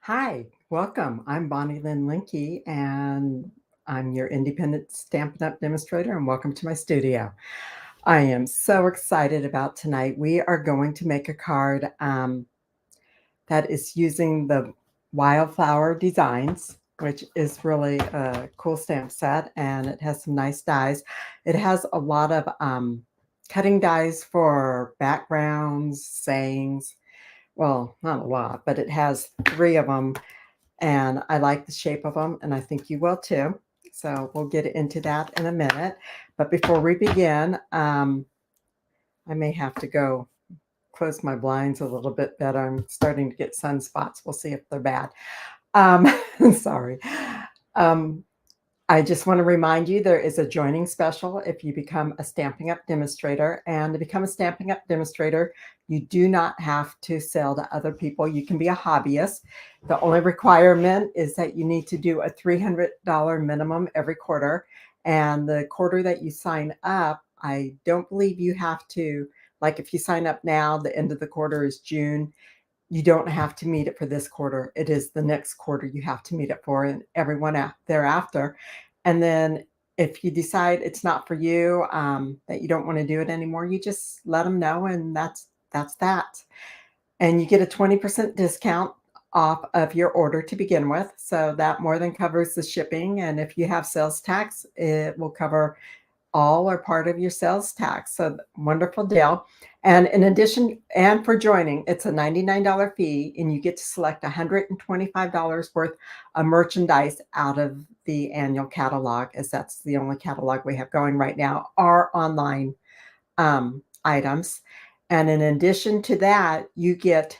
Hi, welcome. I'm Bonnie Lynn Linky, and I'm your independent Stampin' Up! Demonstrator, and welcome to my studio. I am so excited about tonight. We are going to make a card that is using the Wildflower designs, which is really a cool stamp set, and it has some nice dies. It has a lot of cutting dies for backgrounds, sayings. Well, not a lot, but it has 3 of them, and I like the shape of them, and I think you will too. So we'll get into that in a minute. But before we begin, I may have to go close my blinds a little bit better. I'm starting to get sunspots. We'll see if they're bad. Um, sorry. Um, I just want to remind you there is a joining special if you become a Stampin' Up! Demonstrator. And to become a Stampin' Up! Demonstrator, you do not have to sell to other people. You can be a hobbyist. The only requirement is that you need to do a $300 minimum every quarter. And the quarter that you sign up, I don't believe you have to, like if you sign up now, the end of the quarter is June. You don't have to meet it for this quarter. It is the next quarter you have to meet it for, and everyone thereafter. And then if you decide it's not for you, that you don't want to do it anymore, you just let them know, and that's that. And you get a 20% discount off of your order to begin with. So that more than covers the shipping. And if you have sales tax, it will cover all or part of your sales tax. So wonderful deal. And in addition, and for joining, it's a $99 fee, and you get to select $125 worth of merchandise out of the annual catalog, as that's the only catalog we have going right now, are online items. And in addition to that, you get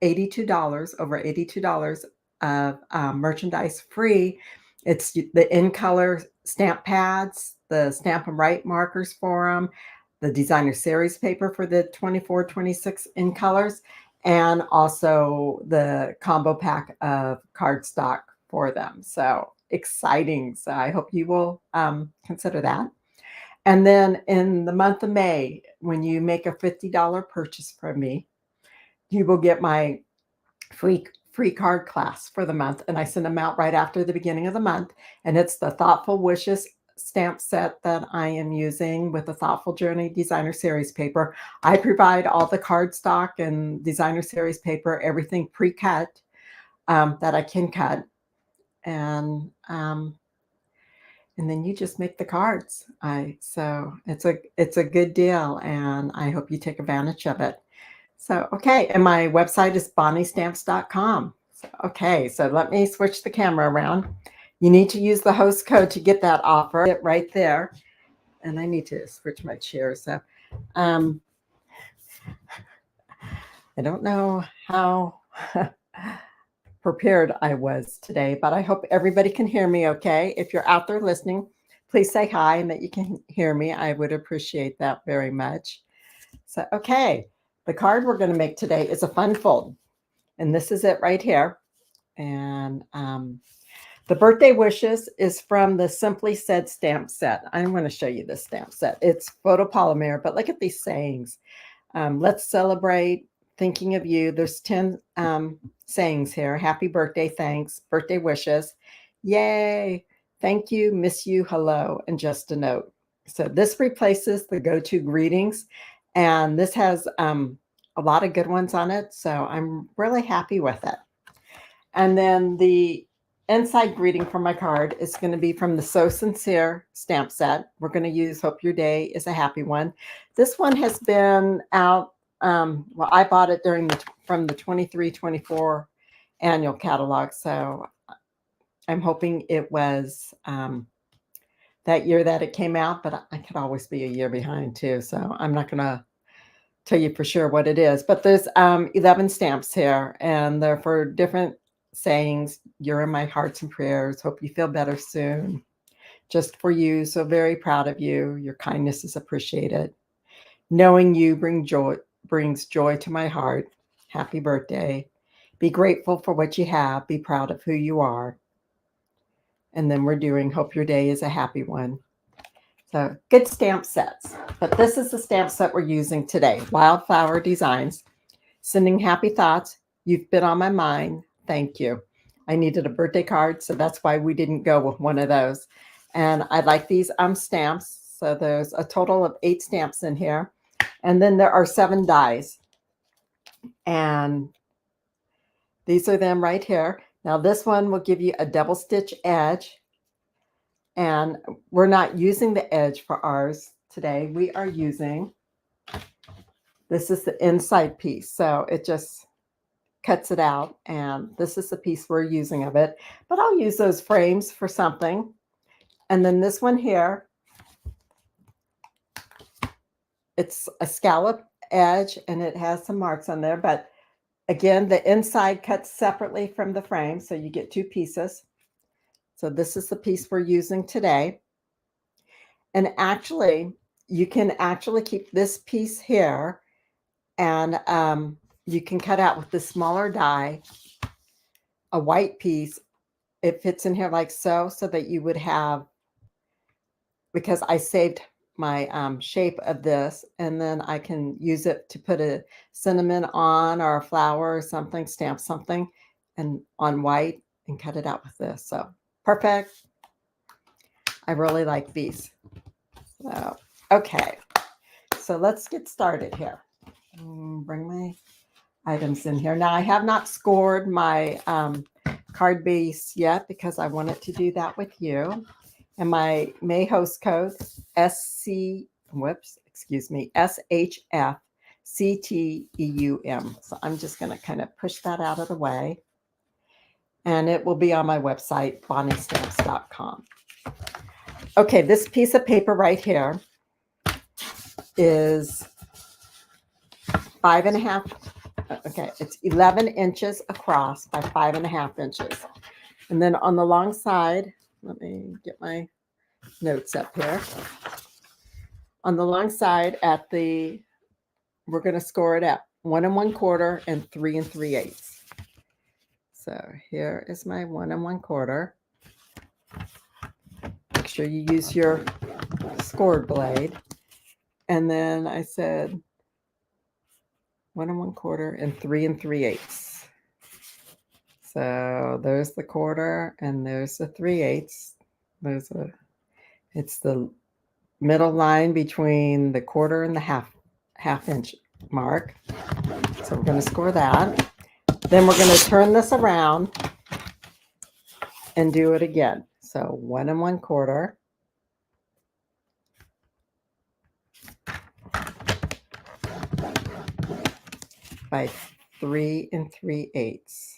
$82, over $82 of merchandise free. It's the in-color stamp pads, the Stamp 'em Right markers for them, the designer series paper for the 24-26 in colors, and also the combo pack of cardstock for them. So exciting. So I hope you will consider that. And then in the month of May, when you make a $50 purchase from me, you will get my free card class for the month, and I send them out right after the beginning of the month. And it's the Thoughtful Wishes stamp set that I am using with the Thoughtful Journey designer series paper. I provide all the cardstock and designer series paper, everything pre-cut that I can cut, and then you just make the cards. So it's a good deal, and I hope you take advantage of it. So, okay, and my website is bonniestamps.com. So, okay, so let me switch the camera around. You need to use the host code to get that offer. It right there. And I need to switch my chair. So, I don't know how prepared I was today, but I hope everybody can hear me okay. If you're out there listening, please say hi and that you can hear me. I would appreciate that very much. So, okay, the card we're going to make today is a fun fold. And this is it right here. And the birthday wishes is from the Simply Said stamp set. I'm going to show you this stamp set. It's photopolymer, but look at these sayings. Let's celebrate, thinking of you. There's 10 sayings here. Happy birthday, thanks, birthday wishes, yay, thank you, miss you, hello, and just a note. So this replaces the go-to greetings, and this has a lot of good ones on it. So I'm really happy with it. And then the inside greeting for my card is going to be from the So Sincere stamp set. We're going to use Hope Your Day is a Happy One. This one has been out. Well, I bought it from the 23-24 annual catalog. So I'm hoping it was that year that it came out, but I could always be a year behind too. So I'm not going to tell you for sure what it is. But there's 11 stamps here, and they're for different sayings. You're in my hearts and prayers. Hope you feel better soon. Just for you. So very proud of you. Your kindness is appreciated. Knowing you brings joy to my heart. Happy birthday. Be grateful for what you have. Be proud of who you are. And then we're doing Hope Your Day is a Happy One. So good stamp sets. But this is the stamp set we're using today. Wildflower Designs. Sending happy thoughts. You've been on my mind. Thank you. I needed a birthday card, so that's why we didn't go with one of those. And I like these stamps. So there's a total of 8 stamps in here. And then there are 7 dies. And these are them right here. Now this one will give you a double stitch edge. And we're not using the edge for ours today. We are using, this is the inside piece. So it just cuts it out. And this is the piece we're using of it. But I'll use those frames for something. And then this one here, it's a scallop edge and it has some marks on there. But again, the inside cuts separately from the frame. So you get 2 pieces. So this is the piece we're using today. And actually, you can actually keep this piece here and you can cut out with the smaller die a white piece. It fits in here like so that you would have, because I saved my shape of this, and then I can use it to put a cinnamon on or a flower or something, stamp something and on white and cut it out with this. So perfect. I really like these. So, okay, so let's get started here. Bring my items in here. Now I have not scored my card base yet because I wanted to do that with you. And my May host code SHFCTEUM. So I'm just going to kind of push that out of the way. And it will be on my website, bonniestamps.com. Okay, this piece of paper right here is 5.5. Okay, it's 11 inches across by 5.5 inches. And then on the long side, let me get my notes up here. On the long side we're going to score it at 1 1/4 and 3 3/8. So here is my 1 1/4. Make sure you use your scored blade. And then I said 1 1/4 and 3 3/8. So there's the 1/4 and there's the 3/8. It's the middle line between the 1/4 and the half inch mark. So we're going to score that. Then we're going to turn this around and do it again. So 1 1/4 by 3 3/8.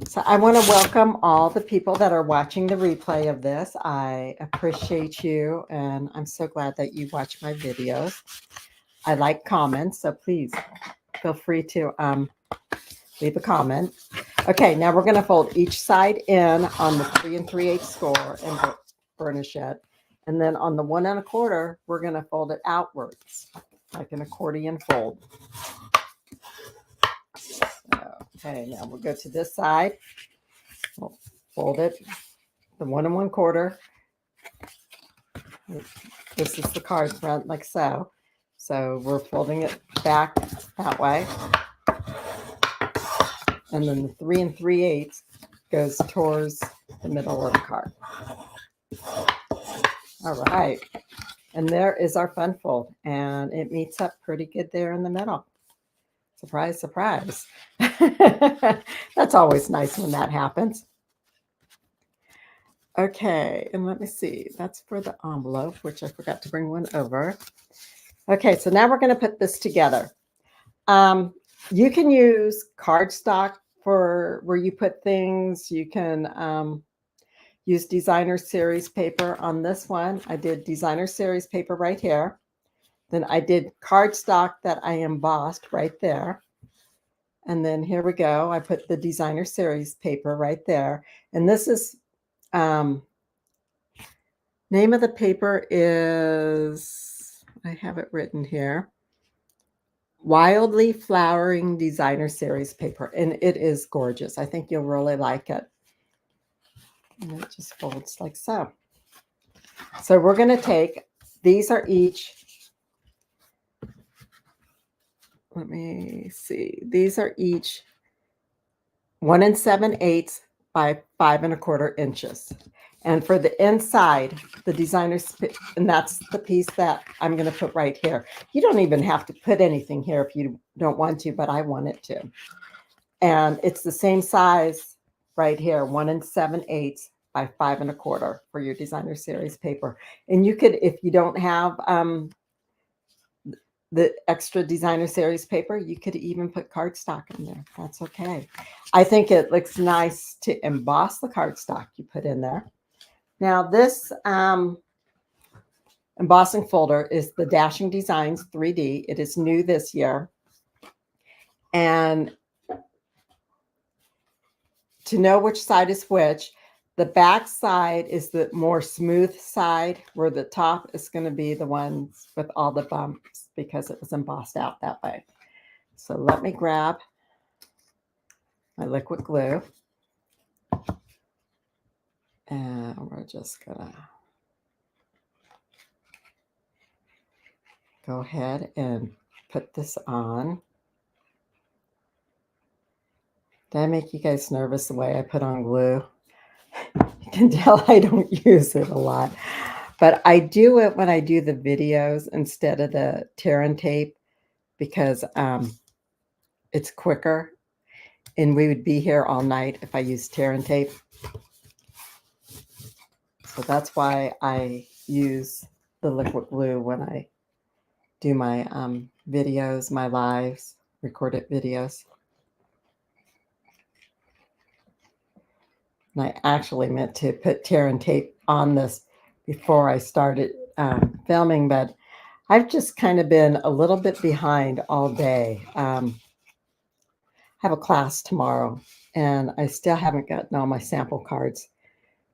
So I want to welcome all the people that are watching the replay of this. I appreciate you, and I'm so glad that you watch my videos. I like comments, so please feel free to leave a comment. Okay, now we're going to fold each side in on the 3 3/8 score and burnish it. And then on the 1 1/4, we're going to fold it outwards, like an accordion fold. Okay, now we'll go to this side. We'll fold it, the 1 1/4. This is the card front, like so. So we're folding it back that way. And then the 3 3/8 goes towards the middle of the card. All right. And there is our fun fold. And it meets up pretty good there in the middle. Surprise, surprise. That's always nice when that happens. Okay, and let me see. That's for the envelope, which I forgot to bring one over. Okay, so now we're going to put this together. You can use cardstock for where you put things. You can use designer series paper on this one. I did designer series paper right here. Then I did cardstock that I embossed right there. And then here we go. I put the designer series paper right there. And this is, name of the paper is, I have it written here, Wildly Flowering Designer Series paper. And it is gorgeous. I think you'll really like it. And it just folds like so. So we're going to take, these are each let me see. These are each 1 7/8 by 5 1/4 inches. And for the inside, the designer's, and that's the piece that I'm going to put right here. You don't even have to put anything here if you don't want to, but I want it to. And it's the same size right here, 1 7/8 by 5 1/4 for your designer series paper. And you could, if you don't have the extra designer series paper, you could even put cardstock in there. That's okay. I think it looks nice to emboss the cardstock you put in there. Now this embossing folder is the Dashing Designs 3D. It is new this year. And to know which side is which, the back side is the more smooth side, where the top is going to be the ones with all the bumps because it was embossed out that way. So let me grab my liquid glue. And we're just going to go ahead and put this on. Did I make you guys nervous the way I put on glue? You can tell I don't use it a lot. But I do it when I do the videos instead of the tear and tape because it's quicker. And we would be here all night if I used tear and tape. So that's why I use the liquid glue when I do my videos, my lives, recorded videos. And I actually meant to put tear and tape on this before I started filming, but I've just kind of been a little bit behind all day. I have a class tomorrow, and I still haven't gotten all my sample cards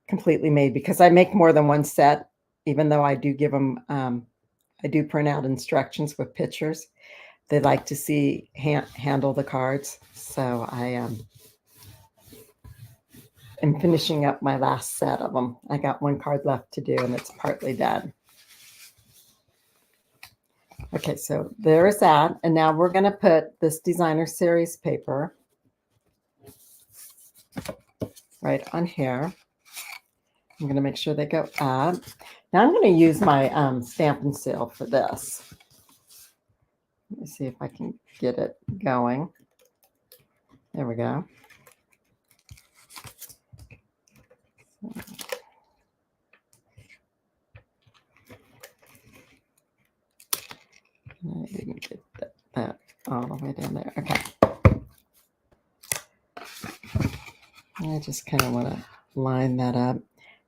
completely made because I make more than one set, even though I do give them, I do print out instructions with pictures. They like to see handle the cards. So I am finishing up my last set of them. I got one card left to do, and it's partly done. Okay, so there is that. And now we're going to put this designer series paper right on here. I'm going to make sure they go up. Now I'm going to use my stamp and seal for this. Let me see if I can get it going. There we go. I didn't get that all the way down there. Okay. I just kind of want to line that up.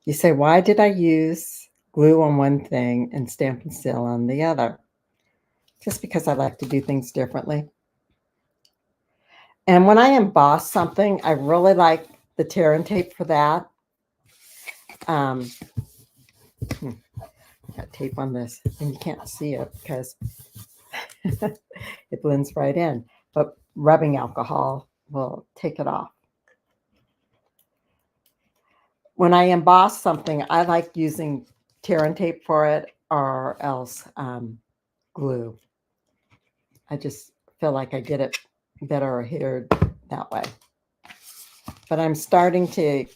You say, why did I use glue on one thing and stamp and seal on the other? Just because I like to do things differently. And when I emboss something, I really like the tear and tape for that. I got tape on this, and you can't see it because it blends right in. But rubbing alcohol will take it off. When I emboss something, I like using tear and tape for it or else glue. I just feel like I get it better adhered that way. But I'm starting to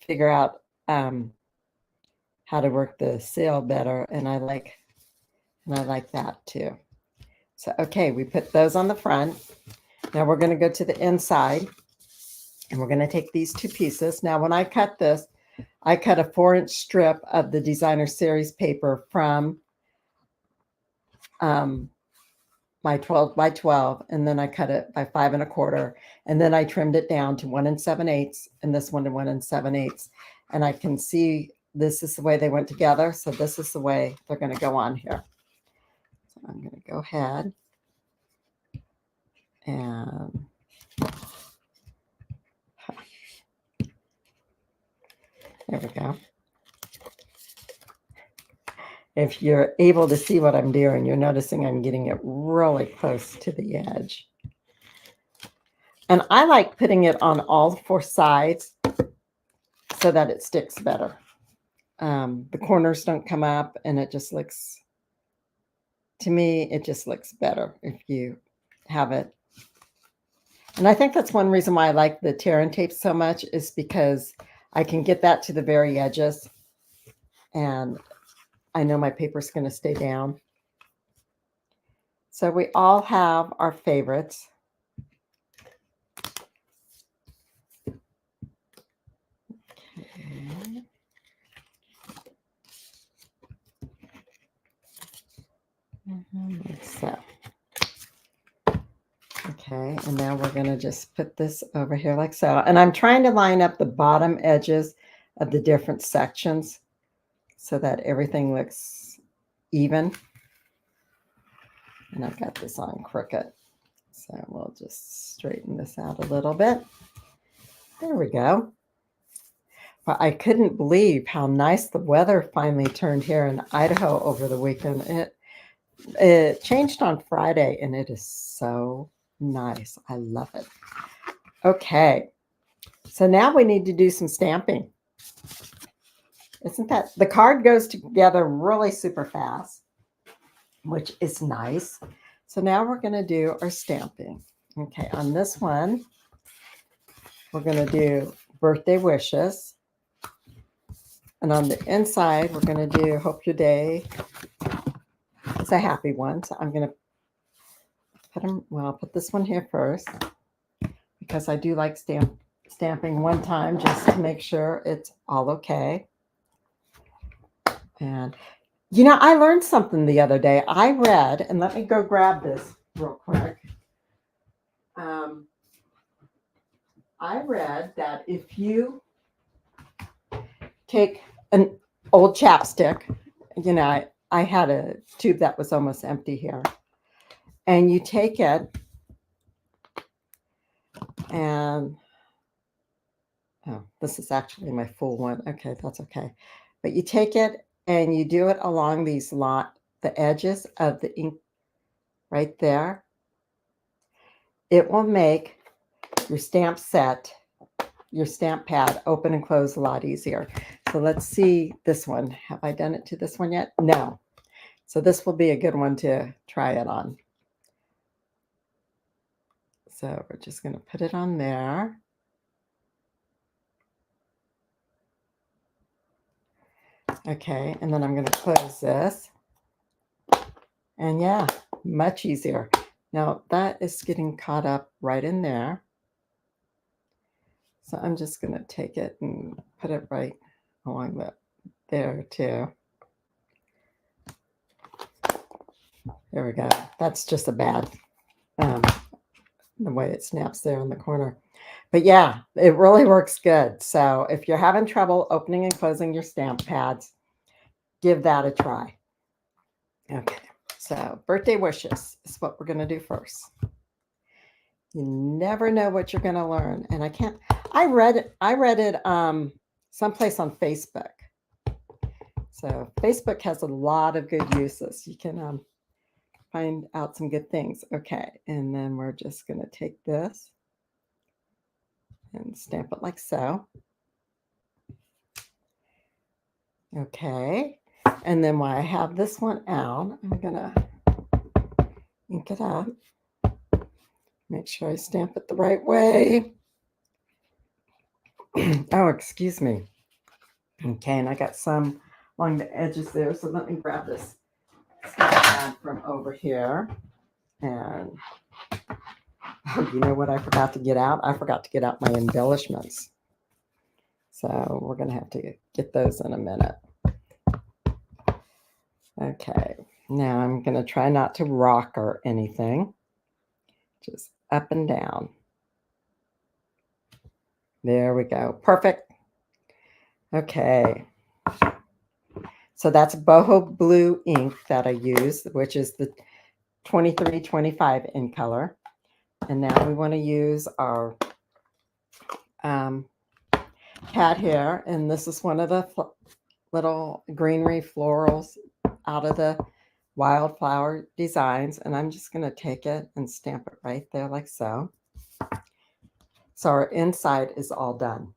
figure out how to work the seal better, and I like that too. So okay, we put those on the front. Now we're going to go to the inside, and we're going to take these two pieces. Now when I cut this, I cut a 4-inch strip of the designer series paper from my 12 by 12, and then I cut it by 5 1/4, and then I trimmed it down to 1 7/8, and this one to 1 7/8. And I can see this is the way they went together, so this is the way they're going to go on here. So I'm going to go ahead and there we go. If you're able to see what I'm doing, you're noticing I'm getting it really close to the edge. And I like putting it on all 4 sides so that it sticks better. The corners don't come up, and it just looks, to me, it just looks better if you have it. And I think that's one reason why I like the tear and tape so much, is because I can get that to the very edges and I know my paper's going to stay down. So we all have our favorites. Okay. So, okay, and now we're going to just put this over here like so. And I'm trying to line up the bottom edges of the different sections so that everything looks even. And I've got this on crooked. So we'll just straighten this out a little bit. There we go. But I couldn't believe how nice the weather finally turned here in Idaho over the weekend. It changed on Friday, and it is so nice. I love it. Okay, so now we need to do some stamping. Isn't that, the card goes together really super fast, which is nice. So now we're going to do our stamping. Okay, on this one, we're going to do birthday wishes. And on the inside, we're going to do hope your day is a happy one. So I'm going to put them, well, I'll put this one here first because I do like stamping one time just to make sure it's all okay. And, you know, I learned something the other day. I read, and let me go grab this real quick. I read that if you take an old chapstick, you know, I had a tube that was almost empty here, and you take it and, oh, this is actually my full one. Okay, that's okay. But you take it and you do it along these the edges of the ink right there. It will make your stamp set, your stamp pad, open and close a lot easier. So let's see this one. Have I done it to this one yet? No. So this will be a good one to try it on. So we're just going to put it on there. Okay, and then I'm going to close this. And yeah, much easier. Now that is getting caught up right in there. So I'm just going to take it and put it right along there too. There we go. That's just a bad, the way it snaps there in the corner. But yeah, it really works good. So if you're having trouble opening and closing your stamp pads, give that a try. Okay, so birthday wishes is what we're going to do first. You never know what you're going to learn. And I read it someplace on Facebook. So Facebook has a lot of good uses. You can find out some good things. Okay, and then we're just going to take this and stamp it like so. Okay, and then while I have this one out, I'm going to ink it up. Make sure I stamp it the right way. Oh, excuse me. Okay, and I got some along the edges there, so let me grab this stamp pad from over here. And oh, you know what I forgot to get out? I forgot to get out my embellishments. So we're going to have to get those in a minute. Okay, now I'm going to try not to rock or anything. Just up and down. There we go. Perfect. Okay. So that's Boho Blue ink that I use, which is the 2325 in color. And now we want to use our cat hair. And this is one of the little greenery florals out of the Wildflower designs. And I'm just going to take it and stamp it right there like so. So our inside is all done.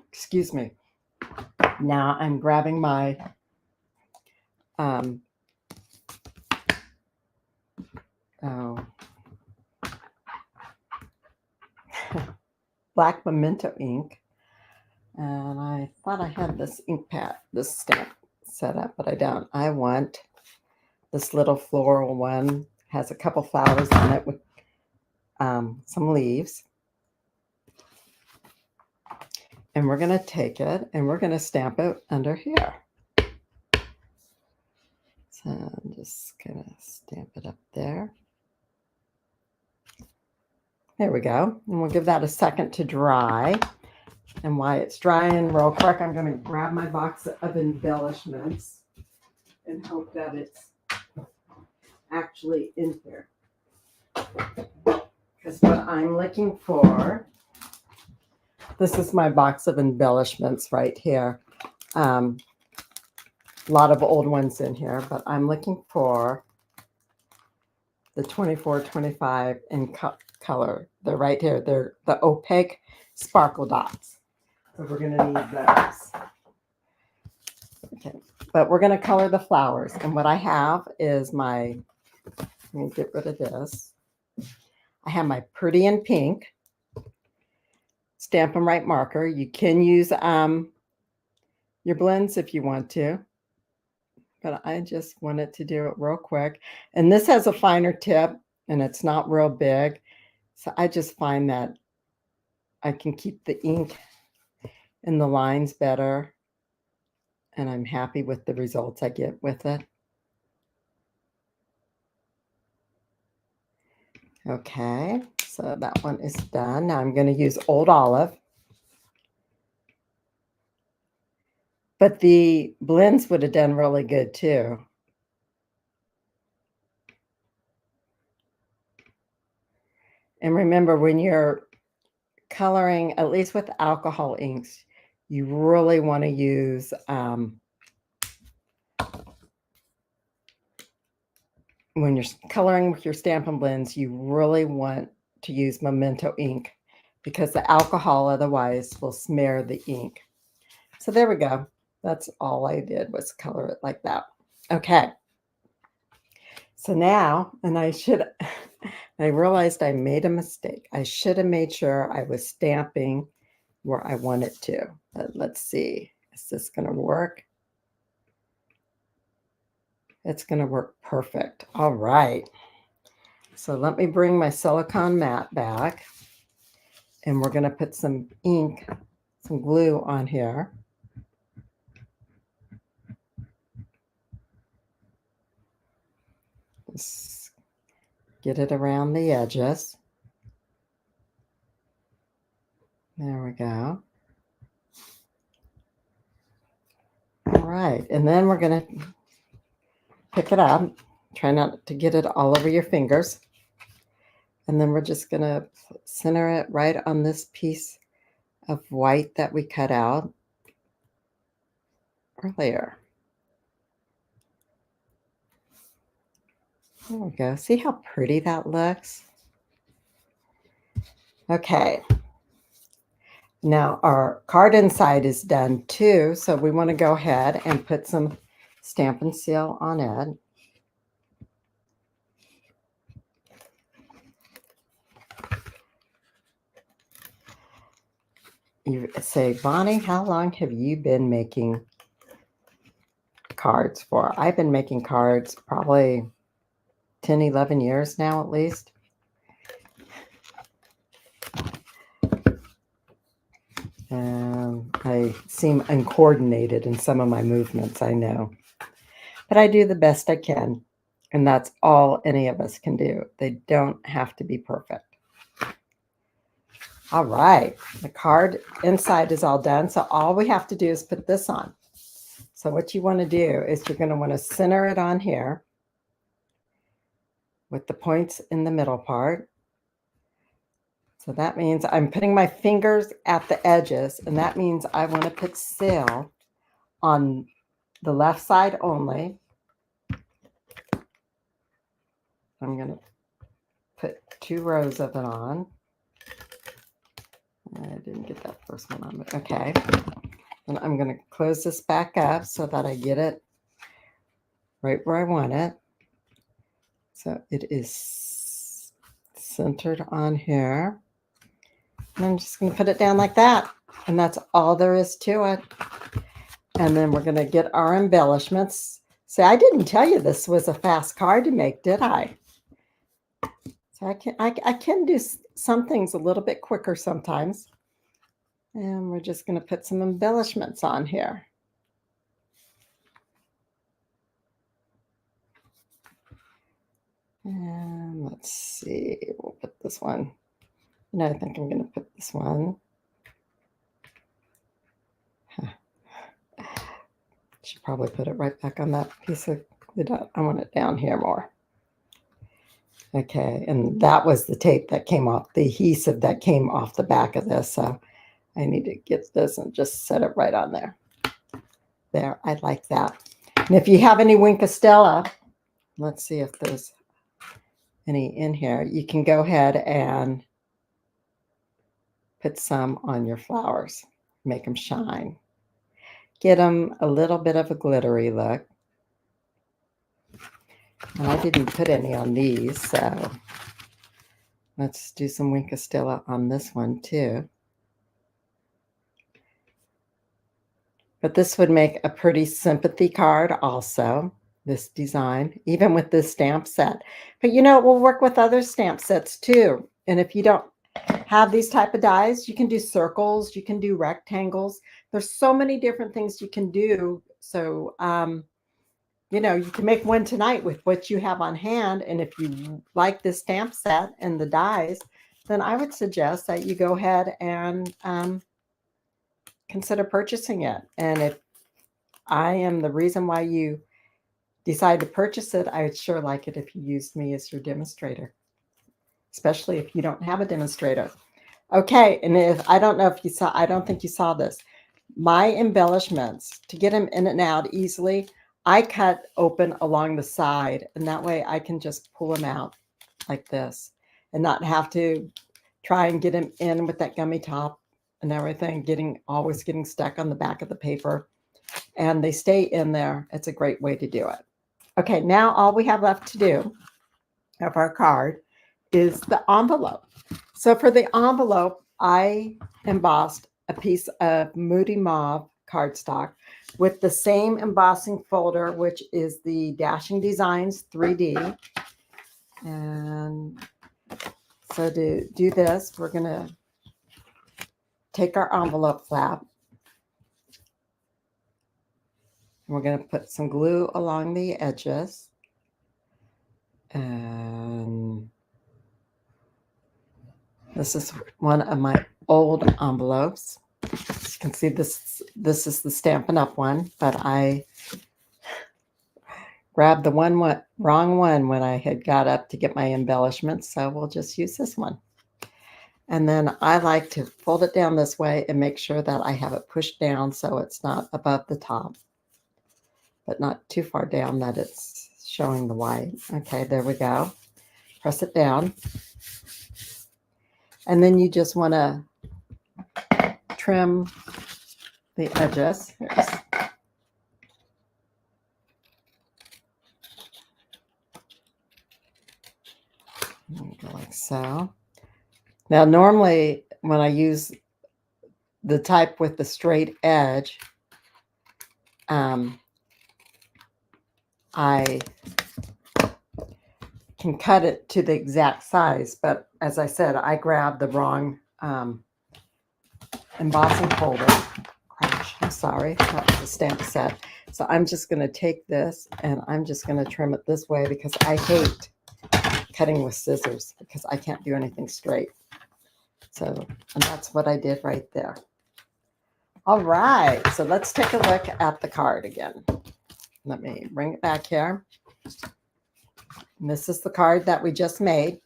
Excuse me. Now I'm grabbing my black memento ink. And I thought I had this ink pad, this stamp set up, but I don't. I want this little floral one. Has a couple flowers on it with some leaves. And we're going to take it and we're going to stamp it under here. So I'm just going to stamp it up there. There we go. And we'll give that a second to dry. And while it's drying real quick, I'm going to grab my box of embellishments and hope that it's actually in here. Because what I'm looking for, this is my box of embellishments right here. A lot of old ones in here, but I'm looking for the 24, 25 in color. They're right here. They're the opaque sparkle dots. So we're going to need those. Okay, but we're going to color the flowers. And what I have is my, let me get rid of this. I have my Pretty in Pink Stamp and Write marker. You can use your blends if you want to, but I just wanted to do it real quick. And this has a finer tip and it's not real big. So I just find that I can keep the ink in the lines better. And I'm happy with the results I get with it. Okay, so that one is done. Now I'm going to use Old Olive. But the blends would have done really good too. And remember, when you're coloring, at least with alcohol inks, you really want to use when you're coloring with your Stampin' Blends, you really want to use Memento ink because the alcohol otherwise will smear the ink. So there we go. That's all I did was color it like that. Okay. So now, and I realized I made a mistake. I should have made sure I was stamping where I want it to. But let's see. Is this going to work? It's going to work perfect. All right. So let me bring my silicone mat back. And we're going to put some ink, some glue on here. Just get it around the edges. There we go. All right. And then we're going to pick it up. Try not to get it all over your fingers. And then we're just going to center it right on this piece of white that we cut out earlier. There we go. See how pretty that looks? Okay. Now our card inside is done too. So we want to go ahead and put some Stampin' Seal on it. You say, Bonnie, how long have you been making cards for? I've been making cards probably 10, 11 years now at least. I seem uncoordinated in some of my movements, I know. But I do the best I can. And that's all any of us can do. They don't have to be perfect. All right, the card inside is all done. So all we have to do is put this on. So what you want to do is you're going to want to center it on here with the points in the middle part. So that means I'm putting my fingers at the edges, and that means I want to put seal on the left side only. I'm going to put 2 rows of it on. I didn't get that first one on, but okay. And I'm going to close this back up so that I get it right where I want it. So it is centered on here. And I'm just going to put it down like that. And that's all there is to it. And then we're going to get our embellishments. See, I didn't tell you this was a fast card to make, did I? So I can do some things a little bit quicker sometimes. And we're just going to put some embellishments on here. And let's see, we'll put this one. No, I think I'm going to put this one. Should probably put it right back on that piece of the. I want it down here more. Okay, and that was the tape that came off, the adhesive that came off the back of this. So I need to get this and just set it right on there. There, I like that. And if you have any Wink Stella, let's see if there's any in here. You can go ahead and put some on your flowers, make them shine. Get them a little bit of a glittery look. And I didn't put any on these, so let's do some Wink Stella on this one too. But this would make a pretty sympathy card also, this design, even with this stamp set. But you know, it will work with other stamp sets too. And if you don't have these type of dies, you can do circles, you can do rectangles. There's so many different things you can do. So, you know, you can make one tonight with what you have on hand. And if you like this stamp set and the dies, then I would suggest that you go ahead and consider purchasing it. And if I am the reason why you decide to purchase it, I would sure like it if you used me as your demonstrator, especially if you don't have a demonstrator. Okay, and if I don't know if you saw, I don't think you saw this. My embellishments, to get them in and out easily, I cut open along the side, and that way I can just pull them out like this and not have to try and get them in with that gummy top and everything, always getting stuck on the back of the paper. And they stay in there. It's a great way to do it. Okay, now all we have left to do of our card is the envelope. So for the envelope, I embossed a piece of Moody Mauve cardstock with the same embossing folder, which is the Dashing Designs 3D. And so to do this, we're going to take our envelope flap. We're going to put some glue along the edges. And this is one of my old envelopes. As you can see, this is the Stampin' Up! One, but I grabbed the wrong one when I had got up to get my embellishments, so we'll just use this one. And then I like to fold it down this way and make sure that I have it pushed down so it's not above the top, but not too far down that it's showing the white. Okay, there we go. Press it down. And then you just want to trim the edges. Go like so. Now, normally when I use the type with the straight edge, I can cut it to the exact size, but as I said, I grabbed the wrong embossing folder. Crash, I'm sorry, that was a stamp set. So I'm just going to take this and I'm just going to trim it this way because I hate cutting with scissors because I can't do anything straight. So, and that's what I did right there. All right, so let's take a look at the card again. Let me bring it back here. And this is the card that we just made.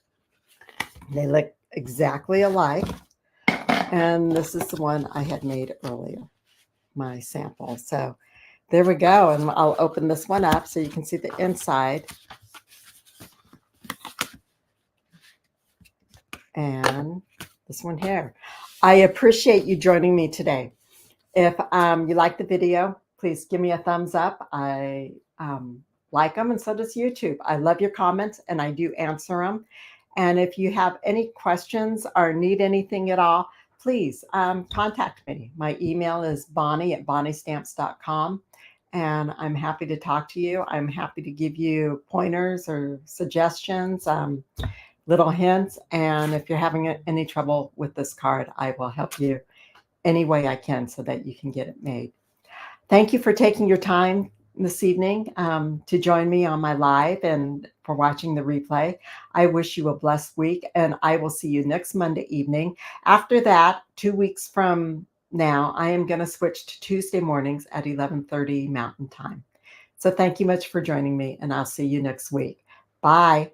They look exactly alike. And this is the one I had made earlier, my sample. So there we go. And I'll open this one up so you can see the inside. And this one here. I appreciate you joining me today. If you like the video, please give me a thumbs up. I like them, and so does YouTube. I love your comments, and I do answer them. And if you have any questions or need anything at all, please contact me. My email is bonnie@bonniestamps.com, and I'm happy to talk to you. I'm happy to give you pointers or suggestions, little hints. And if you're having any trouble with this card, I will help you any way I can so that you can get it made. Thank you for taking your time this evening to join me on my live and for watching the replay. I wish you a blessed week, and I will see you next Monday evening. After that, 2 weeks from now, I am going to switch to Tuesday mornings at 11:30 Mountain Time. So thank you much for joining me, and I'll see you next week. Bye.